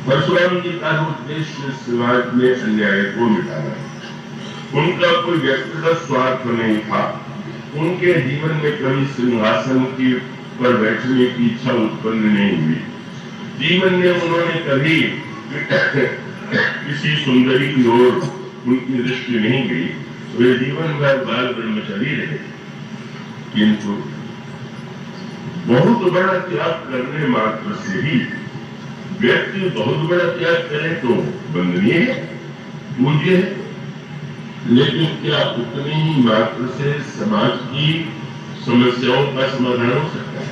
परशुराम जी का उद्देश्य समाज में अन्याय को मिटाना है। उनका कोई व्यक्तिगत स्वार्थ नहीं था। उनके जीवन में कभी सिंहासन की पर बैठने की इच्छा उत्पन्न नहीं हुई। जीवन में उन्होंने कभी किसी सुंदरी की ओर उनकी दृष्टि नहीं गई। वे जीवन भर बाल ब्रह्मचारी रहे, किंतु बहुत बड़ा त्याग करने मात्र से ही व्यक्ति बहुत बड़ा त्याग करे तो वंदनीय है, पूज्य है, लेकिन क्या उतने ही मात्र से समाज की समस्याओं का समाधान हो सकता है?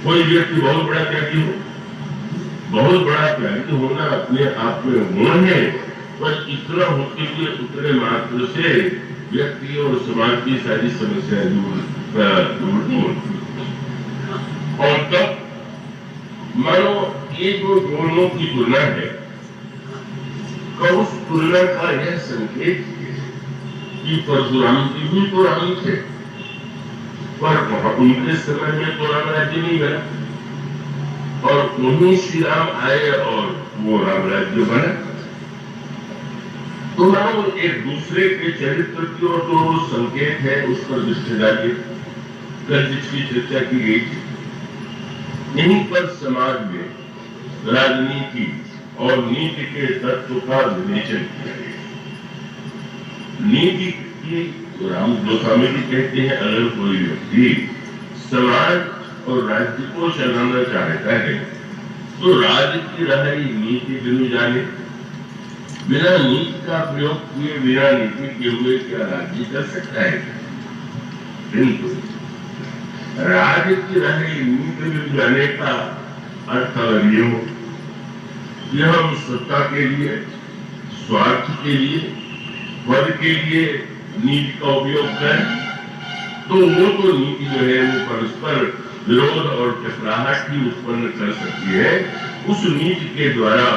कोई व्यक्ति बहुत बड़ा त्यागी हो, बहुत बड़ा त्यागी होना अपने आप में गुण है, पर इतना होते हुए उतने मात्र से व्यक्ति और समाज की सारी समस्याएं दूर नहीं होती। और तब मानो ये जो दोनों की तुलना है, उस तुलना का यह संकेत है कि परशुराम जी भी तो राम थे, पर उनके समय में तो राम राज्य नहीं बना, और उन्हीं श्री राम आए और वो राम राज्य बना। तो मानो एक दूसरे के चरित्र की ओर जो संकेत है उस पर दृष्टि डालिए। कल जिसकी चर्चा की गई थी, यहीं पर समाज में राजनीति और नीति के तत्व का विवेचन किया गया। नीति की राम गोस्वामी जी कहते हैं, अगर कोई व्यक्ति समाज और राज्य को चलाना चाहता है तो राज्य की रहाई नीति बिनु जाने, बिना नीति का प्रयोग किए, बिना नीति के हुए क्या राज्य कर सकता है? किंतु राज्य की रहाई नीति बिनु जाने का अर्थ अगर ये हो कि हम सत्ता के लिए, स्वार्थ के लिए, पद के लिए नीति का उपयोग करें, तो वो तो नीति जो है वो परस्पर विरोध और टकराहट ही उत्पन्न कर सकती है। उस नीति के द्वारा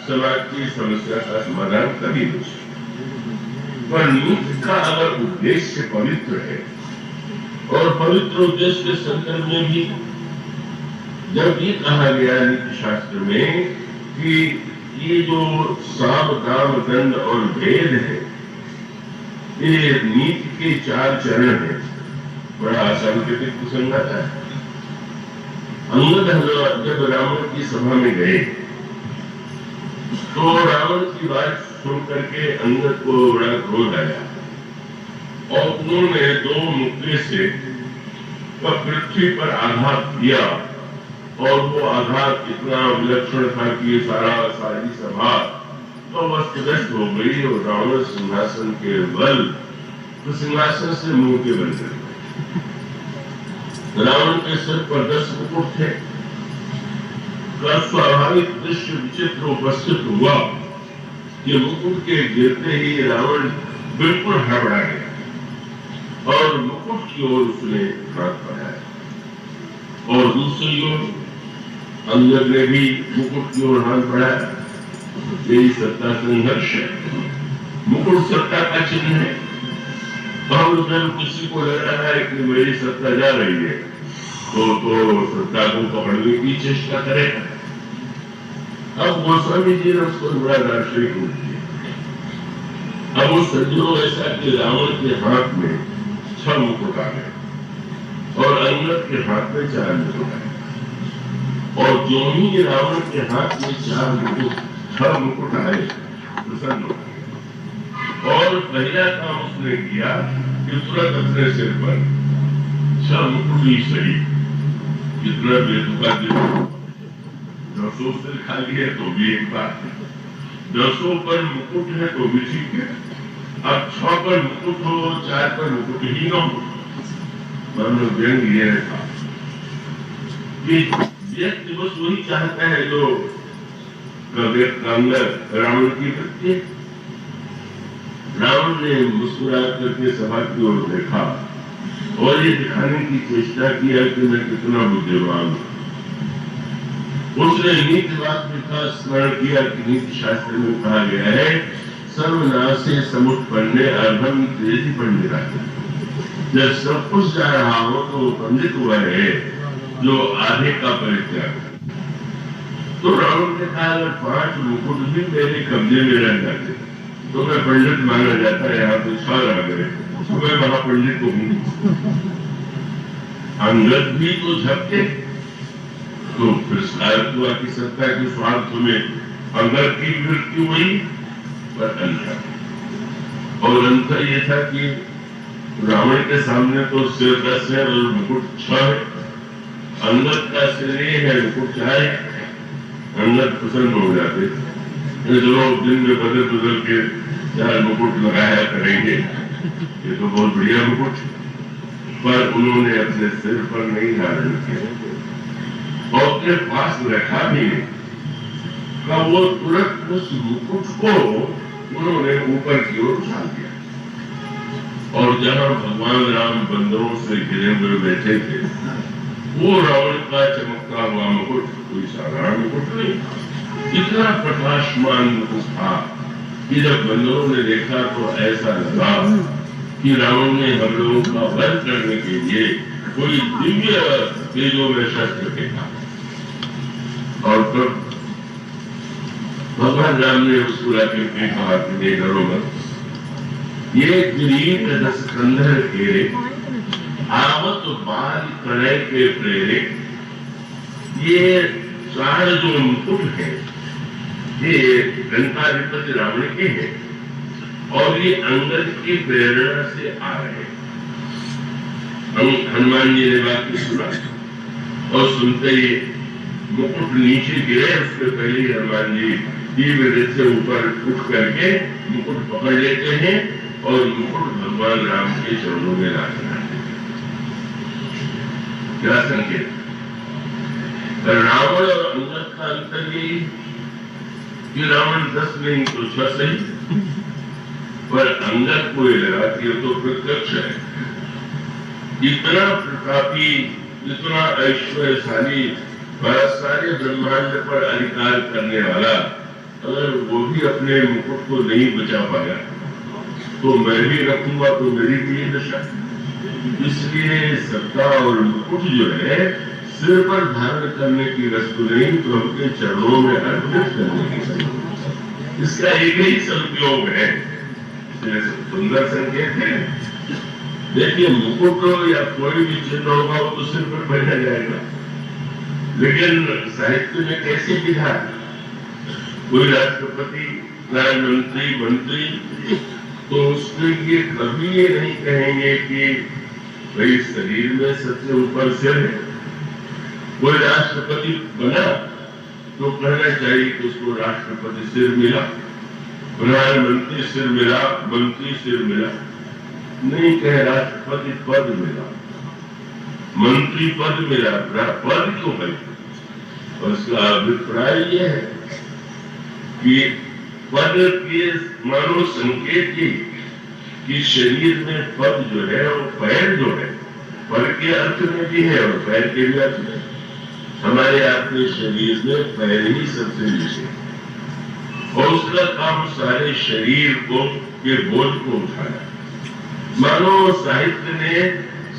समाज की समस्या का समाधान कभी हो सकता। पर नीति का अगर उद्देश्य पवित्र है, और पवित्र उद्देश्य के संदर्भ में भी जब ये कहा गया नीति शास्त्र में कि ये जो साम दाम दंड और भेद है, ये नीति के 4 चरण है, बड़ा सांकेतिक प्रसंग आता है। अंगद जब रावण की सभा में गए तो रावण की बात सुन करके अंगद को बड़ा क्रोध आया और उन्होंने 2 मुक्के से पृथ्वी पर आघात किया, और वो आघात इतना विलक्षण था कि सारी सभा तो वस्तुस्त हो गई, और रावण सिंहासन के बल तो सिंहासन से मुंह के बल कर गए। रावण के सिर पर 10 मुकुट थे। स्वाभाविक दृश्य विचित्र उपस्थित हुआ कि मुकुट के गिरते ही रावण बिल्कुल हड़बड़ा गया और मुकुट की ओर उसने हाथ बढ़ाया, और दूसरी ओर अंगद ने भी मुकुट की ओर हाथ बढ़ाया। यही सत्ता संघर्ष है। मुकुट सत्ता का चिन्ह है। और जब किसी को लग रहा है कि मेरी सत्ता जा रही है तो सत्ता को पकड़ने की चेष्टा करेगा। अब गोस्वामी जी ने उसको बड़ा दार्शनिक रूप दिया। अब वो सज्जनों ऐसा कि रावण के हाथ में 6 मुकुट आ गए और अंगद के हाथ में 4 मुकुट आए, और जो ही रावण के हाथ में 6 मुकुट आए प्रसन्न हो गए, और पहला काम उसने किया कि तुरंत अपने सिर पर 6 मुकुट ही सही, कितना बेतुका दिल, 200 सिर खाली है तो भी एक बात है, 200 पर मुकुट है तो भी ठीक है। अब 6 पर मुकुट हो, 4 पर मुकुट ही न हो, मानो व्यंग ये था कि व्यक्ति बस वही चाहता है जो रावण की वृत्ति। रावण ने मुस्कुरा करके सभा की ओर देखा और ये दिखाने की चेष्टा किया कि मैं कितना बुद्धिमान हूं। उसने नीतिवाद का स्मरण किया कि नीति शास्त्र में कहा गया है, सर्वनाशे समुत्पन्ने अर्धम तेजी पंडिता। जब सब कुछ जा रहा हो तो पंडित हुआ है जो आधे का परित्याग। तो रावण ने कहा अगर 5 मुकुट भी मेरे कब्जे में रह जाते तो मैं पंडित माना जाता, यहाँ तो साल आ गए तो मैं महापंडित को हूँ। अंगद भी तो झपके, तो फिर शायद हुआ कि सत्ता के स्वार्थ में अंगद की मृत्यु हुई, पर अंतर और अंतर ये था कि रावण के सामने तो सिर 10 है और मुकुट 6 है, अंगद का सिर है मुकुट 4 है। अंगद प्रसन्न हो जाते, चलो दिन में बदल के 4 मुकुट लगाया करेंगे, ये तो बहुत बढ़िया मुकुट, पर उन्होंने अपने सिर पर नहीं धारण किया और अपने पास रखा भी नहीं का वो तुरंत उस मुकुट को उन्होंने ऊपर की ओर उछाल दिया और जहां भगवान राम बंदरों से घिरे हुए बैठे थे वो रावण का चमकता हुआ मुकुट कोई साधारण मुकुट नहीं, इतना प्रकाशमान मुकुट था कि जब बंदरों ने देखा तो ऐसा लगा कि रावण ने हम लोगों का वध करने के लिए कोई दिव्य तेजों में शस्त्र फेंका। और तब भगवान राम ने उसको लाके कहा कि नहीं डरो मत, ये किरीट दशकंधर के आवत बाल कड़े के प्रेरे, ये 4 जो मुकुट है ये लंकाधिपति रावण के हैं और ये अंगद की प्रेरणा से आ रहे हैं। हनुमान जी ने बात सुना और सुनते ही मुकुट नीचे गिरे, उसके पहले ही हनुमान जी तीव्र से ऊपर उठ करके मुकुट पकड़ लेते हैं और मुकुट भगवान राम के चरणों में ला चढ़ाते हैं। क्या संकेत? रावण और अंगद का अंतर यही कि रावण 10 नहीं तो 6 सही, पर अंगद को लगा कि तो प्रत्यक्ष है, इतना प्रतापी, इतना ऐश्वर्यशाली, सारे ब्रह्मांड पर अधिकार करने वाला, अगर वो भी अपने मुकुट को नहीं बचा पाया तो मैं भी रखूंगा तो मेरी भी दशा। इसलिए सत्ता और मुकुट जो है सिर पर धारण करने की वस्तु नहीं, तो उनके चरणों में अर्पित करने की वस्तु। इसका एक ही सदुपयोग है, सुंदर संकेत है। देखिए मुकुट या कोई भी चिन्ह होगा वो तो सिर पर पहना जाएगा, लेकिन साहित्य में कैसे विधा, कोई राष्ट्रपति, प्रधानमंत्री, मंत्री, तो उसके लिए कभी ये नहीं कहेंगे कि भाई शरीर में सबसे ऊपर सिर है। कोई राष्ट्रपति बना तो कहना चाहिए कि उसको राष्ट्रपति सिर मिला, प्रधानमंत्री सिर मिला, मंत्री सिर मिला, नहीं कहे राष्ट्रपति पद मिला, मंत्री पद मिला, पद क्यों है? उसका अभिप्राय यह है कि पद के मानो संकेत ही कि शरीर में पद जो है वो पैर जो है, पद के अर्थ में भी है और पैर के भी अर्थ में। हमारे अपने शरीर में पैर ही सबसे नीचे और उसका काम सारे शरीर को के बोझ को उठाना। मानो साहित्य ने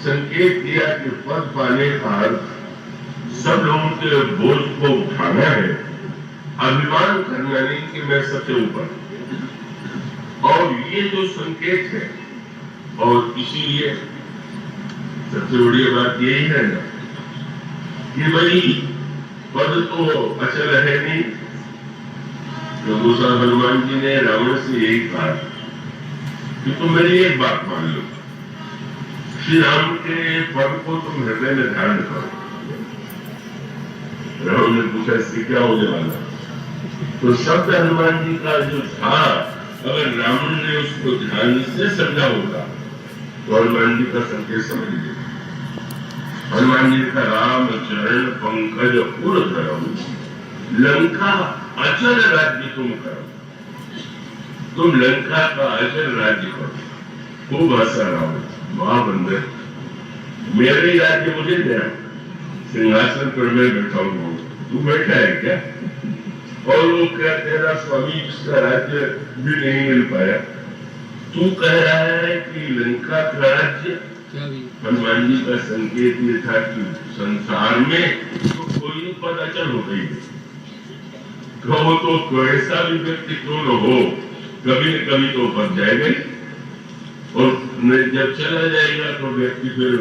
संकेत दिया कि पद पाने का अर्थ सब लोगों के बोझ को उठाना है, अभिमान करना नहीं कि मैं सबसे ऊपर। और ये जो संकेत है, और इसीलिए सबसे बड़ी बात यही है ना कि भाई पद तो अचल है नहीं। तो दूसरा हनुमान जी ने रावण से यही कहा कि तुम मेरी एक बात मान लो, श्री राम के पद को तुम हृदय में धारण करो। रावण ने पूछा इससे क्या होने वाला? तो शब्द हनुमान जी का जो था, अगर रावण ने उसको ध्यान से समझा होगा तो हनुमान जी का संकेत समझ लिया। हनुमान जी का राम चरण पंकज उर करो, लंका अचल राज्य तुम करो, तुम लंका का अचल राज्य करो। खूब हंसा रावण, महाबंदर, मेरे राज्य मुझे दे, सिंहासन पर मैं बैठा हूं, तू बैठा है क्या? और वो क्या तेरा स्वामी जिसका राज्य भी नहीं मिल पाया, तू कह रहा है कि लंका का राज्य? हनुमान जी का संकेत ये था कि संसार में तो कोई पद अचल हो गई, कहो तो कैसा भी व्यक्ति क्यों न हो, कभी न कभी तो बन जाएगा ही। और जब चला जाएगा तो व्यक्ति फिर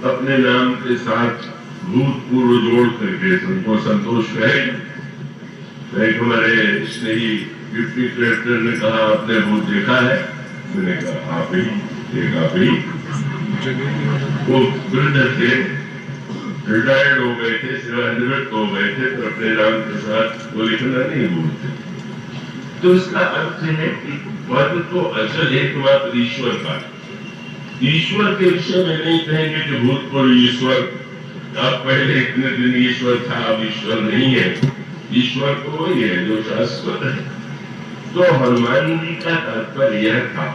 अपने नाम के साथ भूतपूर्व जोड़ करके उनको संतोष करेगा। एक हमारे स्नेही डिप्टी कलेक्टर ने कहा, आपने भूत देखा है? मैंने कहा आप ही, वो वृद्ध थे, रिटायर्ड हो गए थे, सेवानिवृत्त हो गए थे, तो अपने नाम के साथ वो लिखना नहीं भूलते। तो इसका अर्थ है कि पद तो अचल एकमात्र ईश्वर का, ईश्वर के विषय में नहीं कहेंगे कि भूतपूर्व ईश्वर, अब पहले इतने दिन ईश्वर था, अब ईश्वर नहीं है। ईश्वर तो वही है जो शाश्वत है। तो हनुमान जी का तात्पर्य यह था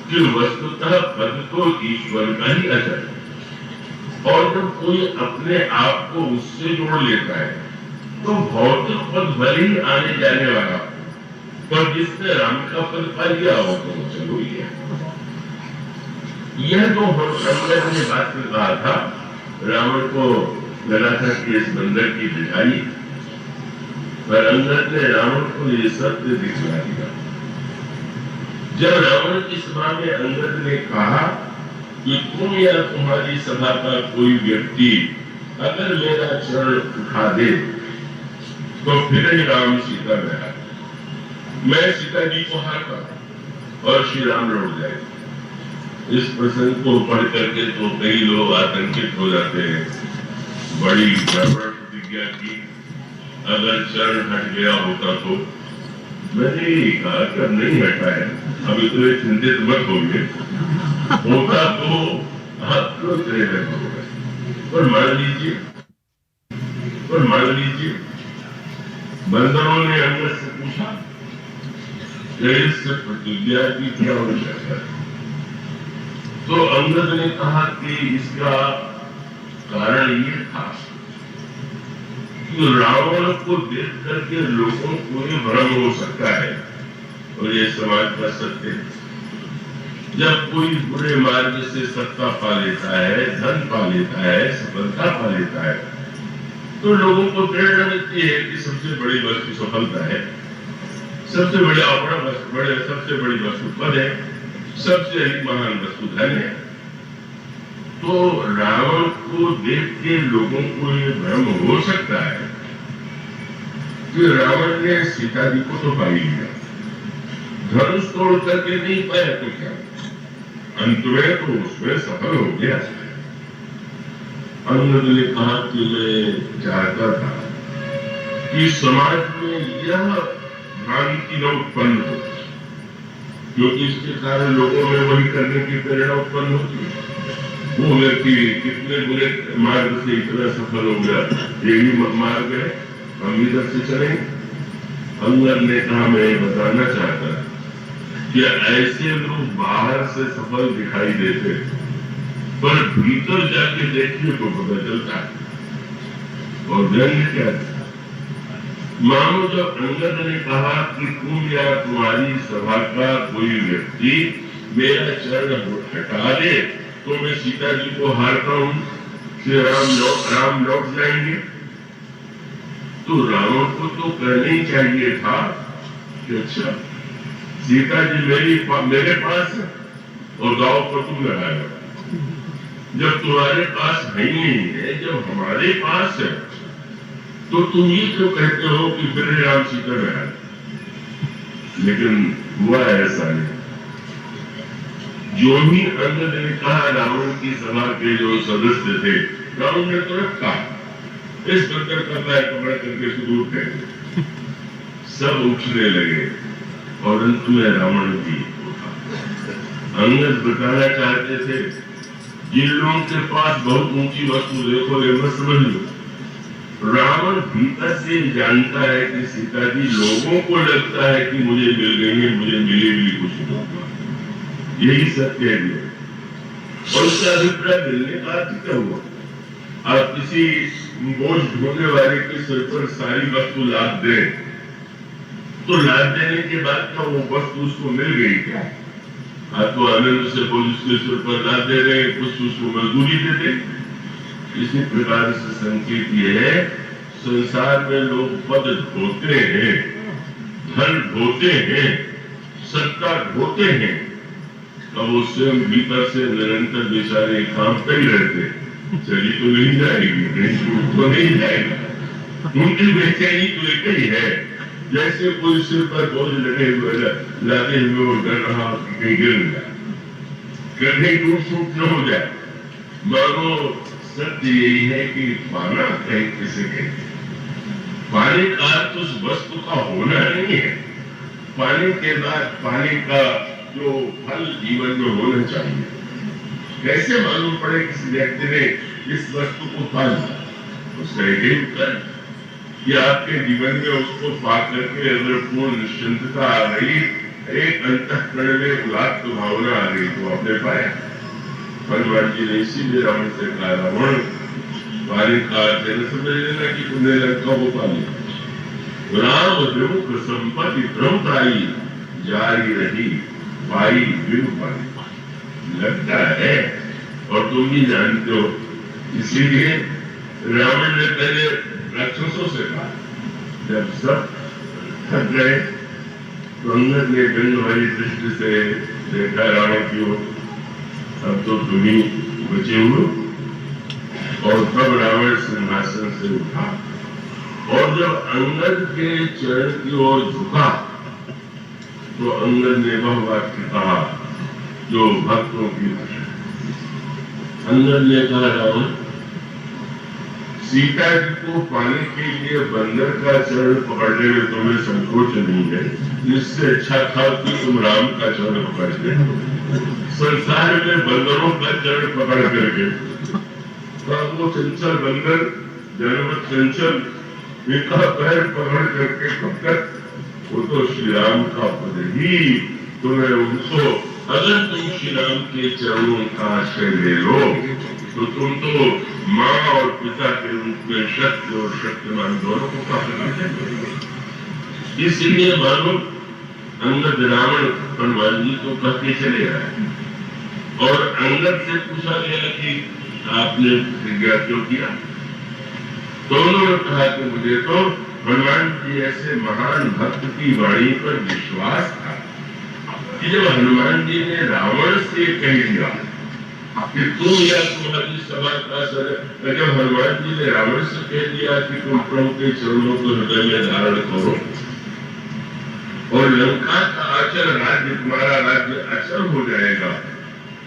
कि वस्तुतः पद तो ईश्वर का ही अचल है, और जब कोई अपने आप को उससे जोड़ लेता है तो भौतिक पद भले ही आने जाने वाला, पर जिसने राम का पद पा लिया हो तो चलो ही है। यह जो अंगद ने बात में कहा था, रावण को लगा था कि इस बंदर की बिठाई, पर अंगद ने रावण को ये सत्य दिखला दिया। जब रावण की सभा में अंगद ने कहा कि तुम या तुम्हारी सभा का कोई व्यक्ति अगर मेरा चरण उठा दे तो फिर ही राम सीता में आए, मैं सीता जी को हारता और श्री राम लौट जाए। इस प्रसंग को पढ़ करके तो कई लोग आतंकित हो जाते हैं, बड़ी गड़बड़ प्रतिज्ञा की, अगर चरण हट गया होता तो। मैंने यही कहा कि अब नहीं हटा है, अब इतने चिंतित मत होंगे, होता तो आप क्यों प्रेरित हो गए। पर मान लीजिए बंदरों ने अंगद से पूछा इस प्रतिज्ञा की क्या आवश्यकता है, तो अंगद ने कहा कि इसका कारण ये था कि रावण को देख करके लोगों को ये भ्रम हो सकता है, और ये समाज का सत्य है। जब कोई बुरे मार्ग से सत्ता पा लेता है, धन पा लेता है, सफलता पा लेता है, तो लोगों को प्रेरणा मिलती है कि सबसे बड़ी वस्तु सफलता है, सबसे सबसे बड़ी वस्तु पद है, सबसे अधिक महान वस्तु धन है। तो रावण को देख के लोगों को ये भ्रम हो सकता है कि रावण ने सीता जी को तो पा ही लिया, धनुष तोड़ करके नहीं पाया तो क्या, अंत में तो उसमें सफल हो गया। अंगद ने कहा कि मैं चाहता था कि समाज में यह भ्रांति न उत्पन्न हो, क्योंकि इसके कारण लोगों में वही करने की प्रेरणा उत्पन्न होती है। वो व्यक्ति कितने बुरे मार्ग से इतना सफल हो गया, यही मार्ग है, हम इधर से चलें। अंगद ने कहा मैं बताना चाहता कि ऐसे लोग बाहर से सफल दिखाई देते, पर भीतर जाके देखिए तो पता चलता है। और व्यंग्य क्या था, मानो जब अंगद ने कहा कि तुम या तुम्हारी सभा का कोई व्यक्ति मेरा चरण हटा दे तो मैं सीता जी को हारता हूं, श्री राम लौट जाएंगे। तो रावण को तो कहना ही चाहिए था कि अच्छा सीता जी मेरे पास है और गांव पर तुम लगाएगा। जब तुम्हारे पास है ही नहीं है, जब हमारे पास है तो तुम ये क्यों कहते हो कि फिर राम सीता में आए। लेकिन हुआ ऐसा नहीं। जो ही अंगद ने कहा, रावण की सभा के जो सदस्य थे, रावण ने तो रखा इस बंदर का पैर पकड़ करके सुदूर फेंक, सब उठने लगे और अंत में रावण भी उठा। अंगद बताना चाहते थे जिन लोगों के पास बहुत ऊंची वस्तु देखो ये मत समझ लो, रावण भीतर से जानता है कि सीता जी, लोगों को लगता है कि मुझे मिल गई है, मुझे मिलेगी कुछ नहीं, यही सत्य है। और उसका अभिप्राय मिलने का अर्थ क्या हुआ? आप किसी बोझ ढोने वाले के सिर पर सारी वस्तु लाद दें तो लाद देने के बाद क्या वो वस्तु उसको मिल गई क्या? आप तो आनंद से बोझ उसके सिर पर लाद दे रहे, कुछ उसको मजदूरी दे दे। इसी प्रकार से संकेत ये है, संसार में लोग पद ढोते हैं, धन ढोते हैं, सत्ता ढोते हैं, अब वो स्वयं भीतर से निरंतर बेचारे काम कर ही रहते, चली तो नहीं जाएगी, नहीं तो नहीं जाएगा। उनकी बेचैनी तो एक ही है, जैसे कोई सिर पर बोझ लगे हुए लादे हुए और डर रहा कि कहीं गिर न जाए, कहीं टूट फूट न हो जाए। मानो सत्य यही है कि पाना कहीं किसे कहते, पाने का तो उस वस्तु का होना नहीं है, पाने के बाद पाने का जो फल जीवन में होना चाहिए। कैसे मालूम पड़े किसी व्यक्ति ने इस वस्तु को पा लिया? उसका एक ही उत्तर कि आपके जीवन में उसको पा करके अगर पूर्ण निश्चिंतता आ गई, एक अंतःकरण में उदात्त भावना आ गई तो आपने पाया। हनुमान जी ने इसीलिए रावण से कहा, रावण पानी का समझ लेना कि तुमने लंका को पा लिया। राम द्रुमुख संपत्ति प्रमुखाई जारी रही पाई बिनु पाई। लगता है और तुम भी जानते हो, इसीलिए रावण ने पहले राक्षसों से कहा, जब सब थक गए तो अंगद ने गंग वाली दृष्टि से देखा रावण की ओर, अब तो तुम ही बचे हुए। और तब रावण सिंहासन से उठा और जब अंगद के चरण की ओर झुका तो अंगद ने वह वाक्य कहा जो भक्तों की भाषा। अंगद ने कहा, रावण सीता जी को पाने के लिए बंदर का चरण पकड़ने में तुम्हें संकोच नहीं है, इससे अच्छा था कि तुम राम का चरण पकड़ ले। संसार में बंदरों का चरण पकड़ करके वो चंचल बंदर जनमत चंचल इनका पैर पकड़ करके कब तक? वो तो श्री राम का पद ही तुम्हें उनको, अगर तुम श्री राम के चरणों का आश्रय ले लो तो तुम तो माँ और पिता के रूप में शक्ति और शक्तिमान दोनों को प्राप्त करेंगे। इसलिए मानो अंगद रावण हनुमान जी को कहते चले आए और अंगद से पूछा गया कि आपने प्रतिज्ञा क्यों किया? तो उन्होंने कहा कि मुझे तो हनुमान जी ऐसे महान भक्त की वाणी पर विश्वास था कि जब हनुमान जी ने रावण से कह दिया कि तुम या तुम्हारी सभा का सर, जब हनुमान जी ने रावण से कह दिया कि तुम प्रभु के चरणों को हृदय में धारण करो और लंका का अचल राज्य तुम्हारा राज्य अचल हो जाएगा,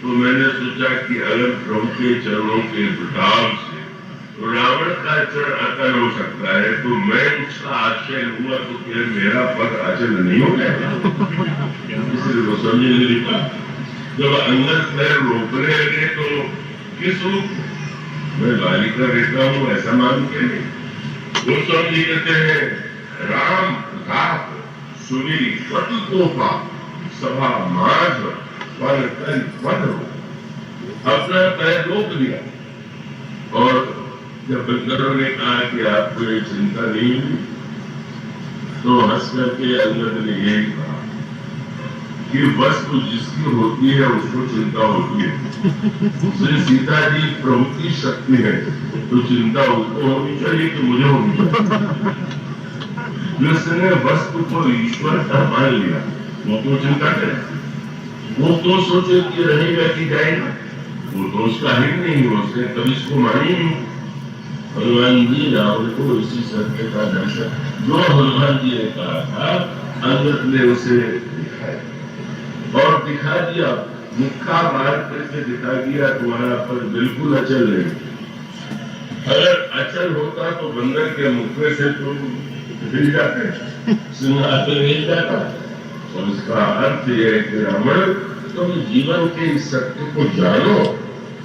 तो मैंने सोचा कि अगर प्रभु के चरणों के प्रताप से रावण का चरण अचल हो सकता है तो मैं उसका आश्रय लूंगा तो फिर मेरा पद अचल नहीं हो जाएगा। इसलिए वो समझ नहीं लिखा। जब अंगद पैर रोकने लगे तो किस रूप मैं बालिका रहता हूँ ऐसा मान के नहीं। वो समझी कहते हैं, राम घात सुनील पति तोहफा सभा माझ पर पद अपना पैर रोक दिया। और जब बंदरों ने कहा कि आपको ये चिंता नहीं हुई तो हंस करके अंगद ने यही कहा कि वस्तु जिसकी होती है उसको चिंता होती है। श्री सीता जी प्रभु की शक्ति है तो चिंता उसको होनी चाहिए कि मुझे होनी चाहिए। जिसने वस्तु को ईश्वर का मान लिया वो क्यों चिंता करे? वो क्यों सोचे कि रहेगा कि जाएगा? वो तो उसका ही नहीं, उसने कभी इसको मानी नहीं। हनुमान जी रावण को इसी सत्य का दर्शन जो हनुमान जी ने कहा था अंगद ने उसे दिखाया और दिखा दिया, मुक्का मार करके दिखा दिया तुम्हारा पर बिल्कुल अचल नहीं। अगर अचल होता तो बंदर के मुख में से तुम हिल जाते, सिंहासन हिल जाता। और इसका अर्थ यह है कि रावण तुम जीवन के इस सत्य को जानो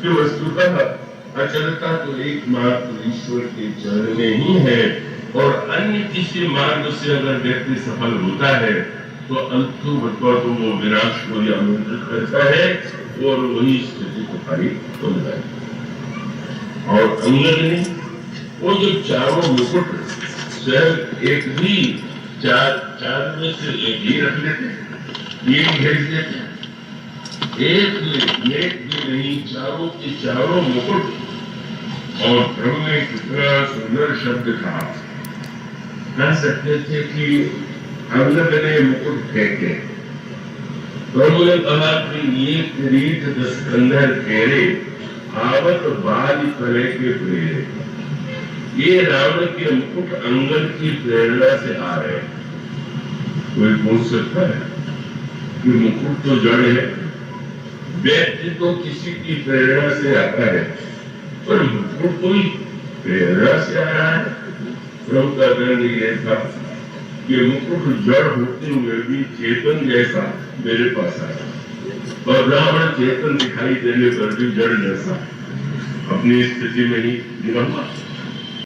कि वस्तुतः अचलता तो एकमात्र ईश्वर के चरण में ही है और अन्य किसी मार्ग से अगर व्यक्ति सफल होता है तो अंतु तो वो विनाश को आमंत्रित करता है और वही स्थिति को पारी हो जाए। और अंगद ने वो जो चारों मुकुट स्वयं एक भी चार में से एक ही रख लेते, एक भेज देते, एक भी नहीं, चारों के चारों मुकुट। और प्रभु ने कितना सुंदर शब्द कहा, कह सकते थे कि अंगद ने मुकुट फेंके, प्रभु ने कहा कि ये किरीट दस कंधर फेरे, आवत बाल तले के फेरे। ये रावण के मुकुट अंगद की प्रेरणा से आ रहे हैं। कोई पूछ सकता है कि मुकुट तो जड़ है, व्यक्ति तो किसी की प्रेरणा से आता है, पर मुकुट कोई प्रेरणा से आ रहा है। प्रभु का दंड ये था कि मुकुट जड़ होते हुए भी चेतन जैसा मेरे पास आया, और रावण चेतन दिखाई देने पर भी जड़ जैसा अपनी स्थिति में ही निकला।